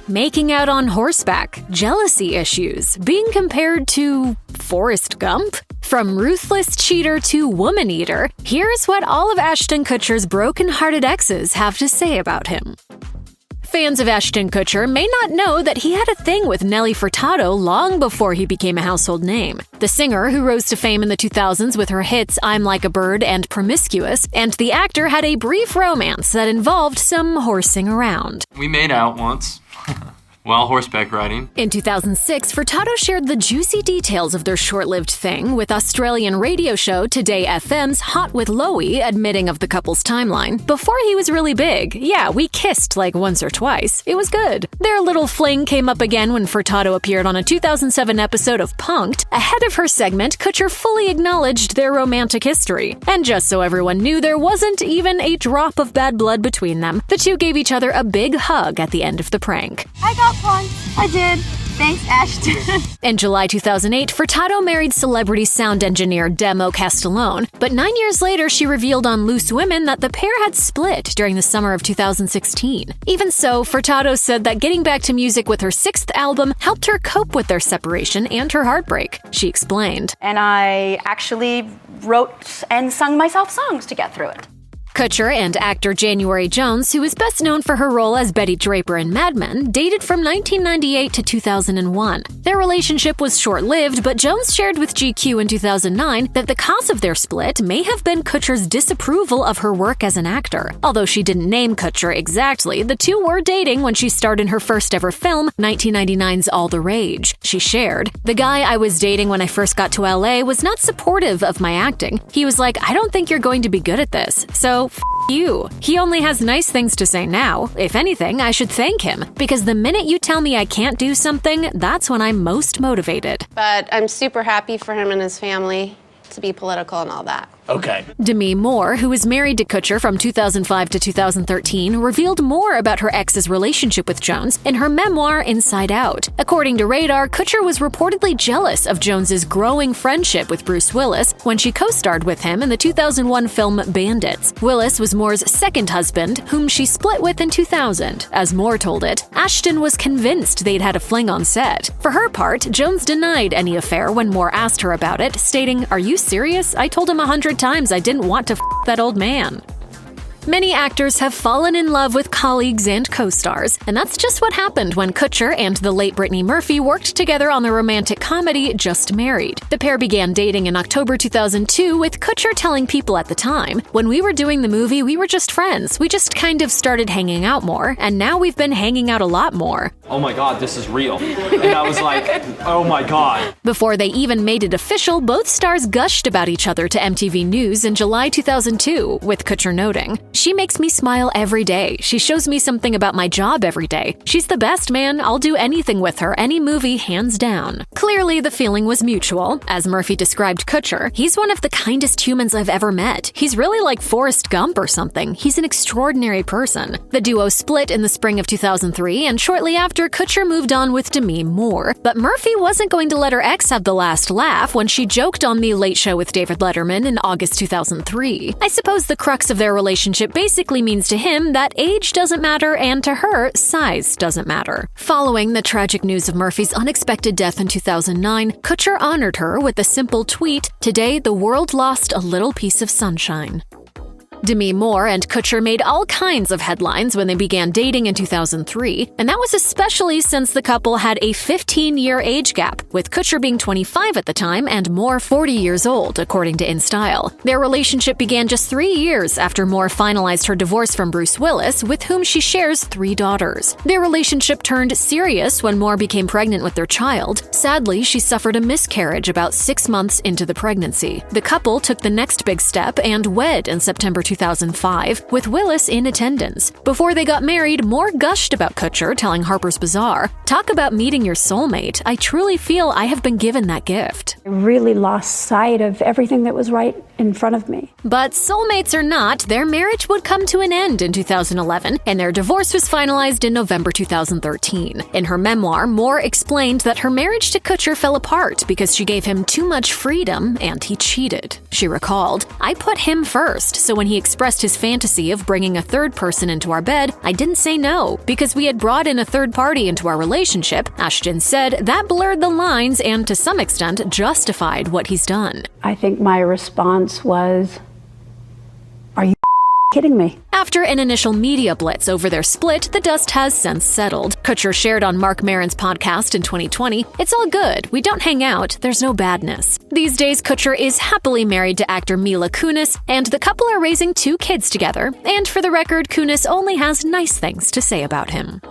making out on horseback, jealousy issues, being compared to Forrest Gump? From ruthless cheater to woman eater, here's what all of Ashton Kutcher's broken-hearted exes have to say about him. Fans of Ashton Kutcher may not know that he had a thing with Nelly Furtado long before he became a household name. The singer, who rose to fame in the 2000s with her hits I'm Like a Bird and Promiscuous, and the actor had a brief romance that involved some horsing around. We made out once. While horseback riding. In 2006, Furtado shared the juicy details of their short-lived thing with Australian radio show Today FM's Hot with Loie admitting of the couple's timeline. Before he was really big, yeah, we kissed like once or twice. It was good. Their little fling came up again when Furtado appeared on a 2007 episode of Punk'd. Ahead of her segment, Kutcher fully acknowledged their romantic history. And just so everyone knew, there wasn't even a drop of bad blood between them. The two gave each other a big hug at the end of the prank. I got one. I did. Thanks, Ashton. In July 2008, Furtado married celebrity sound engineer Demi Moore, but 9 years later she revealed on Loose Women that the pair had split during the summer of 2016. Even so, Furtado said that getting back to music with her 6th album helped her cope with their separation and her heartbreak. She explained. And I actually wrote and sung myself songs to get through it. Kutcher and actor January Jones, who is best known for her role as Betty Draper in Mad Men, dated from 1998 to 2001. Their relationship was short-lived, but Jones shared with GQ in 2009 that the cause of their split may have been Kutcher's disapproval of her work as an actor. Although she didn't name Kutcher exactly, the two were dating when she starred in her first-ever film, 1999's All the Rage. She shared, "The guy I was dating when I first got to LA was not supportive of my acting. He was like, I don't think you're going to be good at this. So F you. He only has nice things to say now. If anything, I should thank him, because the minute you tell me I can't do something, that's when I'm most motivated." But I'm super happy for him and his family to be political and all that. Okay. Demi Moore, who was married to Kutcher from 2005 to 2013, revealed more about her ex's relationship with Jones in her memoir Inside Out. According to Radar, Kutcher was reportedly jealous of Jones's growing friendship with Bruce Willis when she co-starred with him in the 2001 film Bandits. Willis was Moore's second husband, whom she split with in 2000. As Moore told it, Ashton was convinced they'd had a fling on set. For her part, Jones denied any affair when Moore asked her about it, stating, "Are you serious? I told him 100 times I didn't want to that old man." Many actors have fallen in love with colleagues and co-stars, and that's just what happened when Kutcher and the late Brittany Murphy worked together on the romantic comedy Just Married. The pair began dating in October 2002, with Kutcher telling People at the time, "When we were doing the movie, we were just friends. We just kind of started hanging out more, and now we've been hanging out a lot more." Oh my God, this is real. And I was like, oh my God. Before they even made it official, both stars gushed about each other to MTV News in July 2002, with Kutcher noting, "She makes me smile every day. She shows me something about my job every day. She's the best, man. I'll do anything with her, any movie, hands down." Clearly, the feeling was mutual. As Murphy described Kutcher, "He's one of the kindest humans I've ever met. He's really like Forrest Gump or something. He's an extraordinary person." The duo split in the spring of 2003, and shortly after, Kutcher moved on with Demi Moore. But Murphy wasn't going to let her ex have the last laugh when she joked on The Late Show with David Letterman in August 2003. I suppose the crux of their relationship basically means to him that age doesn't matter, and to her, size doesn't matter. Following the tragic news of Murphy's unexpected death in 2009, Kutcher honored her with a simple tweet, "Today, the world lost a little piece of sunshine." Demi Moore and Kutcher made all kinds of headlines when they began dating in 2003, and that was especially since the couple had a 15-year age gap, with Kutcher being 25 at the time and Moore 40 years old, according to InStyle. Their relationship began just 3 years after Moore finalized her divorce from Bruce Willis, with whom she shares 3 daughters. Their relationship turned serious when Moore became pregnant with their child. Sadly, she suffered a miscarriage about 6 months into the pregnancy. The couple took the next big step and wed in September 2005, with Willis in attendance. Before they got married, Moore gushed about Kutcher, telling Harper's Bazaar, "Talk about meeting your soulmate. I truly feel I have been given that gift." I really lost sight of everything that was right in front of me. But soulmates or not, their marriage would come to an end in 2011, and their divorce was finalized in November 2013. In her memoir, Moore explained that her marriage to Kutcher fell apart because she gave him too much freedom and he cheated. She recalled, "I put him first, so when he expressed his fantasy of bringing a third person into our bed, I didn't say no, because we had brought in a third party into our relationship. Ashton said that blurred the lines and to some extent justified what he's done. I think my response was, "Are you kidding me?" After an initial media blitz over their split, the dust has since settled. Kutcher shared on Mark Maron's podcast in 2020, "It's all good. We don't hang out. There's no badness." These days, Kutcher is happily married to actor Mila Kunis, and the couple are raising 2 kids together. And for the record, Kunis only has nice things to say about him.